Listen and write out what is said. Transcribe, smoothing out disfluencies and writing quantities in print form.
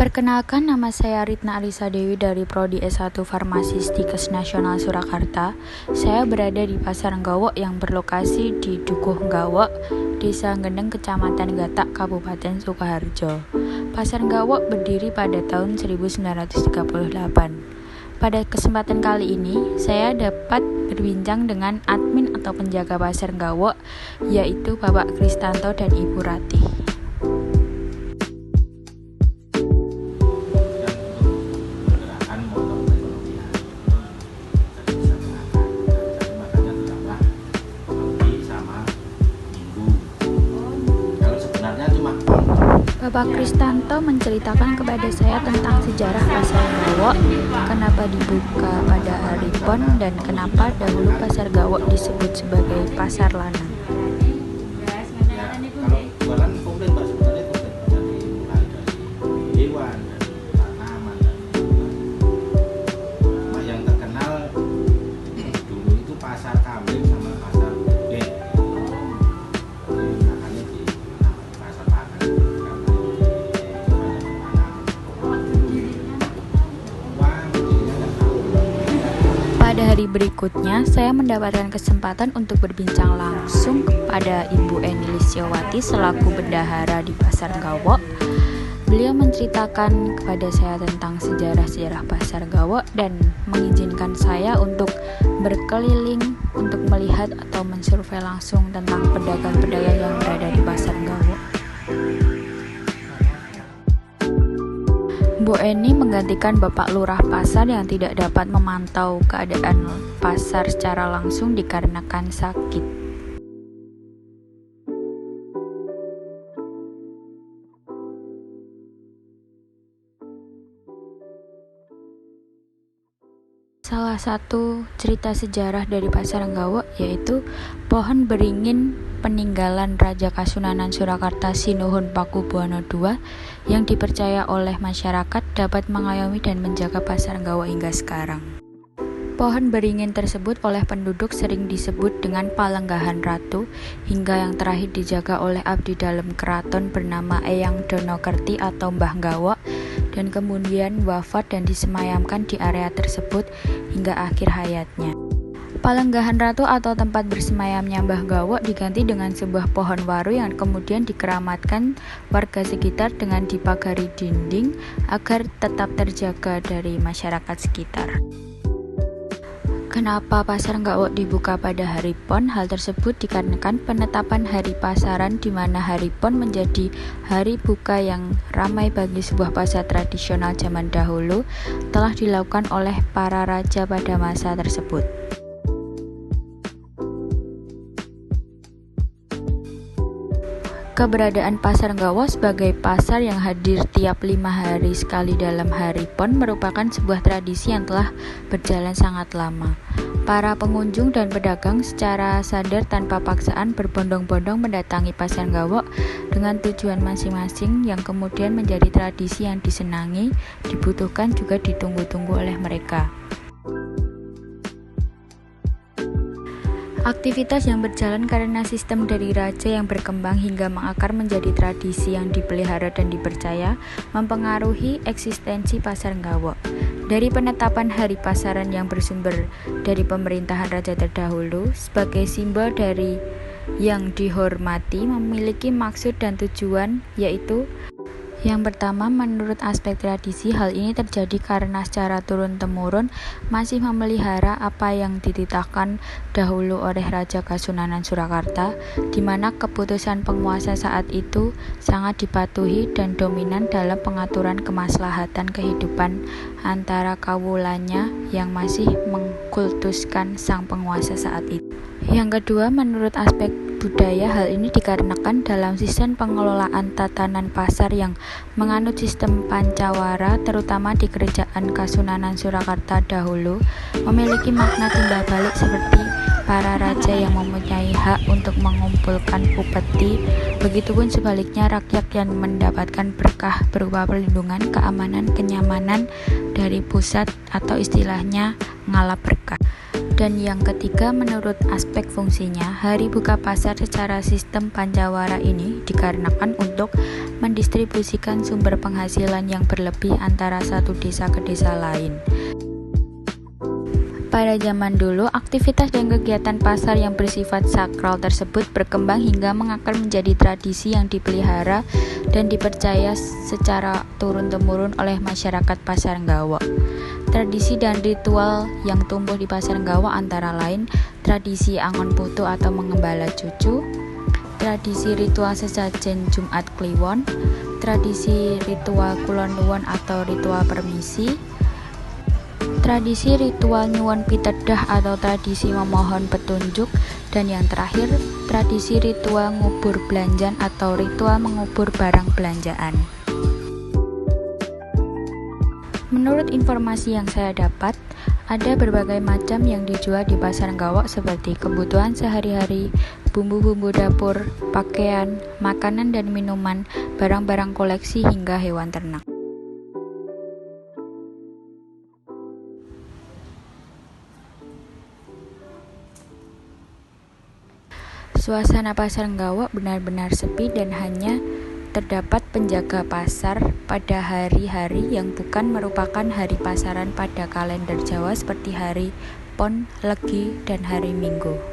Perkenalkan, nama saya Ritna Alisa Dewi dari Prodi S1 Farmasi Stikes Nasional Surakarta. Saya berada di Pasar Nggawa yang berlokasi di Dukuh Nggawa, Desa Gendeng, Kecamatan Gatak, Kabupaten Sukoharjo. Pasar Nggawa berdiri pada tahun 1938. Pada kesempatan kali ini, saya dapat berbincang dengan admin atau penjaga Pasar Nggawa, yaitu Bapak Kristanto dan Ibu Ratih. Bapak Kristanto menceritakan kepada saya tentang sejarah Pasar Nggawa, kenapa dibuka pada hari Pon, dan kenapa dahulu Pasar Nggawa disebut sebagai Pasar Lanang. Kalau jualan komplit Pak, sebenarnya komplit dari mulai dari hewan, dari tanaman, dan yang terkenal dulu itu pasar kambing sama pasar gede. Makanya di pasar pakan karena Pada hari berikutnya, saya mendapatkan kesempatan untuk berbincang langsung kepada Ibu Eni Lisyawati selaku bendahara di Pasar Nggawa. Beliau menceritakan kepada saya tentang sejarah-sejarah Pasar Nggawa dan mengizinkan saya untuk berkeliling untuk melihat atau mensurvei langsung tentang pedagang-pedagang yang berada di Pasar Nggawa. Bu Eni menggantikan Bapak Lurah Pasar yang tidak dapat memantau keadaan pasar secara langsung dikarenakan sakit. Salah satu cerita sejarah dari Pasar Nggawa yaitu pohon beringin peninggalan Raja Kasunanan Surakarta Sinuhun Pakubuwono II yang dipercaya oleh masyarakat dapat mengayomi dan menjaga Pasar Nggawa hingga sekarang. Pohon beringin tersebut oleh penduduk sering disebut dengan Palenggahan Ratu, hingga yang terakhir dijaga oleh abdi dalam keraton bernama Eyang Donokerti atau Mbah Nggawa, dan kemudian wafat dan disemayamkan di area tersebut hingga akhir hayatnya. Palenggahan Ratu atau tempat bersemayamnya Mbah Nggawa diganti dengan sebuah pohon waru yang kemudian dikeramatkan warga sekitar dengan dipagari dinding agar tetap terjaga dari masyarakat sekitar. Kenapa Pasar Nggawa dibuka pada hari Pon? Hal tersebut dikarenakan penetapan hari pasaran di mana hari Pon menjadi hari buka yang ramai bagi sebuah pasar tradisional zaman dahulu telah dilakukan oleh para raja pada masa tersebut. Keberadaan Pasar Nggawa sebagai pasar yang hadir tiap 5 hari sekali dalam hari Pon merupakan sebuah tradisi yang telah berjalan sangat lama. Para pengunjung dan pedagang secara sadar tanpa paksaan berbondong-bondong mendatangi Pasar Nggawa dengan tujuan masing-masing yang kemudian menjadi tradisi yang disenangi, dibutuhkan juga ditunggu-tunggu oleh mereka. Aktivitas yang berjalan karena sistem dari raja yang berkembang hingga mengakar menjadi tradisi yang dipelihara dan dipercaya mempengaruhi eksistensi Pasar Nggawa. Dari penetapan hari pasaran yang bersumber dari pemerintahan raja terdahulu sebagai simbol dari yang dihormati memiliki maksud dan tujuan, yaitu yang pertama, menurut aspek tradisi, hal ini terjadi karena secara turun-temurun masih memelihara apa yang dititahkan dahulu oleh Raja Kasunanan Surakarta, di mana keputusan penguasa saat itu sangat dipatuhi dan dominan dalam pengaturan kemaslahatan kehidupan antara kawulanya yang masih mengkultuskan sang penguasa saat itu. Yang kedua, menurut aspek budaya, hal ini dikarenakan dalam sistem pengelolaan tatanan pasar yang menganut sistem pancawara, terutama di Kerajaan Kasunanan Surakarta dahulu, memiliki makna timbal balik seperti para raja yang mempunyai hak untuk mengumpulkan upeti, begitupun sebaliknya rakyat yang mendapatkan berkah berupa perlindungan, keamanan, kenyamanan dari pusat atau istilahnya ngalap berkah. Dan yang ketiga, menurut aspek fungsinya, hari buka pasar secara sistem pancawara ini dikarenakan untuk mendistribusikan sumber penghasilan yang berlebih antara satu desa ke desa lain. Pada zaman dulu, aktivitas dan kegiatan pasar yang bersifat sakral tersebut berkembang hingga mengakar menjadi tradisi yang dipelihara dan dipercaya secara turun-temurun oleh masyarakat Pasar Nggawa. Tradisi dan ritual yang tumbuh di Pasar Nggawa antara lain tradisi angon putu atau mengembala cucu, tradisi ritual sesajen Jumat Kliwon, tradisi ritual kulon nuwun atau ritual permisi, tradisi ritual nyuwun pitedah atau tradisi memohon petunjuk, dan yang terakhir, tradisi ritual ngubur belanjan atau ritual mengubur barang belanjaan. Menurut informasi yang saya dapat, ada berbagai macam yang dijual di Pasar Nggawa seperti kebutuhan sehari-hari, bumbu-bumbu dapur, pakaian, makanan dan minuman, barang-barang koleksi hingga hewan ternak. Suasana Pasar Nggawa benar-benar sepi dan hanya terdapat penjaga pasar pada hari-hari yang bukan merupakan hari pasaran pada kalender Jawa seperti hari Pon, Legi, dan hari Minggu.